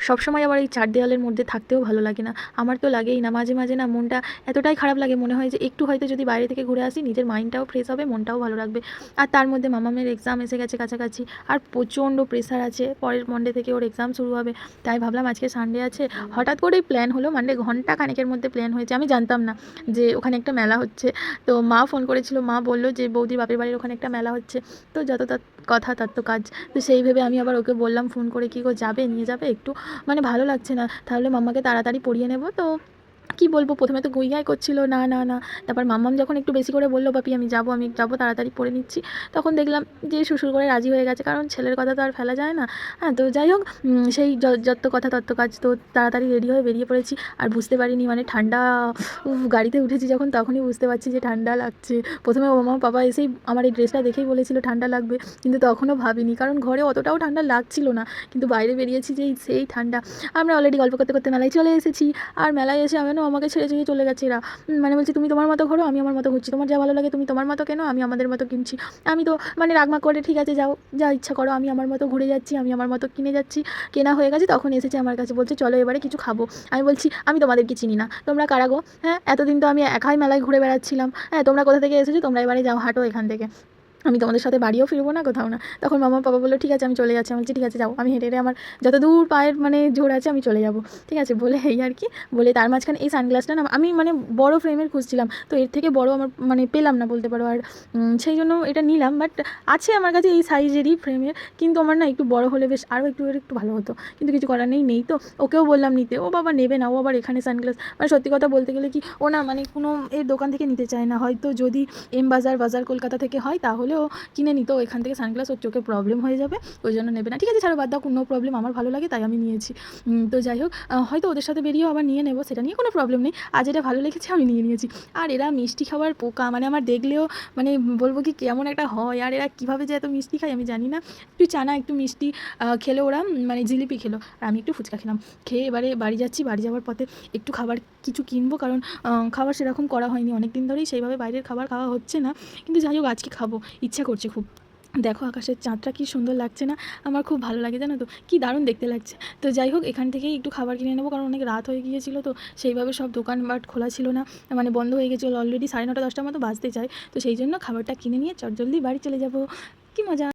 সবসময় আবার এই চার দেওয়ালের মধ্যে থাকতেও ভালো লাগে না, আমার তো লাগেই না। মাঝে মাঝে না মনটা এতটাই খারাপ লাগে, মনে হয় যে একটু হয়তো যদি বাইরে থেকে ঘুরে আসি নিজের মাইন্ডটাও ফ্রেশ হবে, মনটাও ভালো লাগবে। আর তার মধ্যে মামামের এক্সাম এসে গেছে কাছাকাছি, আর প্রচণ্ড প্রেশার আছে, পরের মন্ডে থেকে ওর এক্সাম শুরু হবে। তাই ভাবলাম আজকে সানডে আছে, হঠাৎ করেই প্ল্যান হলো, মানে ঘন্টা খানেকের মধ্যে প্ল্যান হয়েছে। আমি জানতাম না যে ওখানে একটা মেলা হচ্ছে। তো মা ফোন করেছিল, মা বললো যে বৌদির বাপের বাড়ির ওখানে একটা মেলা হচ্ছে। তো যত তার কথা তার তো কাজ। তো সেই ভেবে আমি আবার ওকে বললাম ফোন করে, কী গো যাবে, নিয়ে যাবে একটু, মানে ভালো লাগছে না, তাহলে মাম্মাকে তাড়াতাড়ি পড়িয়ে নেব। তো কী বলবো, প্রথমে তো গুঁই গাই করছিল না না না, তারপর মাম্মাম যখন একটু বেশি করে বললো বাপি আমি যাবো তাড়াতাড়ি পড়ে নিচ্ছি, তখন দেখলাম যে শ্বশুর করে রাজি হয়ে গেছে, কারণ ছেলের কথা তো আর ফেলা যায় না। হ্যাঁ, তো যাই হোক, সেই যত কথা তত কাজ। তো তাড়াতাড়ি রেডি হয়ে বেরিয়ে পড়েছি, আর বুঝতে পারিনি মানে ঠান্ডা, গাড়িতে উঠেছি যখন তখনই বুঝতে পারছি যে ঠান্ডা লাগছে। প্রথমে ও মা বাবা এসেই আমার এই ড্রেসটা দেখেই বলেছিল ঠান্ডা লাগবে, কিন্তু তখনও ভাবিনি, কারণ ঘরে অতটাও ঠান্ডা লাগছিল না, কিন্তু বাইরে বেরিয়েছি যেই সেই ঠান্ডা। আমরা অলরেডি গল্প করতে করতে মেলায় চলে এসেছি, আর মেলায় এসে আমাকে ছেড়ে চলে গেছে এরা। মানে বলছে তুমি তোমার মতো ঘোরো, আমি আমার মতো ঘুরছি, তোমার যা ভালো লাগে তুমি তোমার মতো কেনো, আমি আমাদের মতো কিনছি। আমি তো মানে রাগমাগ করে ঠিক আছে যাও, যা ইচ্ছা করো, আমি আমার মতো ঘুরে যাচ্ছি, আমি আমার মতো কিনে যাচ্ছি। কেনা হয়ে গেছে, তখন এসেছে আমার কাছে, বলছে চলো এবারে কিছু খাবো। আমি বলছি আমি তোমাদেরকে চিনি না, তোমরা কারা গো? হ্যাঁ, এতদিন তো আমি একাই মেলায় ঘুরে বেড়াচ্ছিলাম, হ্যাঁ তোমরা কোথা থেকে এসেছো, তোমরা এবারে যাও, হাঁটো এখান থেকে, আমি তোমাদের সাথে বাড়িও ফিরবো না, কোথাও না। তখন মামা বাবা বললো ঠিক আছে আমি চলে যাচ্ছি। আমি বলছি ঠিক আছে যাও, আমি হেঁটে হেঁটে আমার যত দূর পায়ের মানে জোর আছে আমি চলে যাবো, ঠিক আছে বলে এই আর কি বলে। তার মাঝখানে এই সানগ্লাসটা না আমি মানে বড় ফ্রেমের খুঁজছিলাম, তো এর থেকে বড় আমার মানে পেলাম না বলতে পারো, আর সেই জন্য এটা নিলাম। বাট আছে আমার কাছে এই সাইজেরই ফ্রেমের, কিন্তু আমার না একটু বড় হলে বেশ আরও একটু ভালো হতো, কিন্তু কিছু করার নেই তো। ওকেও বললাম নিতে, ও বাবা নেবে না, ও আবার এখানে সানগ্লাস, মানে সত্যি কথা বলতে গেলে কি ও না মানে কোনো এর দোকান থেকে নিতে চায় না, হয়তো যদি এম বাজার কলকাতা থেকে হয় তাহলেও কিনে নিত, এখান থেকে সানগ্লাস ওর চোখে প্রবলেম হয়ে যাবে, ওই জন্য নেবে না। ঠিক আছে ছাড়ো, বাদ দাও, কোনো প্রবলেম, আমার ভালো লাগে তাই আমি নিয়েছি। তো যাই হোক, হয়তো ওদের সাথে বেরিয়েও আবার নিয়ে নেবো, সেটা নিয়ে কোনো প্রবলেম নেই, আজ এটা ভালো লেগেছে আমি নিয়ে নিয়েছি। আর এরা মিষ্টি খাওয়ার পোকা, মানে আমার দেখলেও মানে বলবো কি কেমন একটা হয়, আর এরা কীভাবে যে এত মিষ্টি খায় আমি জানি না। একটু চানা একটু মিষ্টি খেলো ওরা, মানে জিলিপি খেলো, আর আমি একটু ফুচকা খেলাম। খেয়ে এবারে বাড়ি যাচ্ছি, বাড়ি যাওয়ার পথে একটু খাবার কিছু কিনবো, কারণ খাবার সেরকম করা হয়নি অনেক দিন ধরেই, সেইভাবে বাইরের খাবার খাওয়া হচ্ছে না, কিন্তু যাই হোক আজকে খাবো, ইচ্ছা করছে খুব। দেখো আকাশের চাঁদটা কি সুন্দর লাগছে না, আমার খুব ভালো লাগে জানো তো, কি দারুণ দেখতে লাগছে। তো যাই হোক এখান থেকেই একটু খাবার কিনে নেবো, কারণ অনেক রাত হয়ে গিয়েছিলো, তো সেইভাবে সব দোকানপাট খোলা ছিল না, মানে বন্ধ হয়ে গেছিলো অলরেডি, 9:30 10টার মতো বাজতে চায়। তো সেই জন্য খাবারটা কিনে নিয়ে চটজলদি বাড়ি চলে যাবো, কি মজা।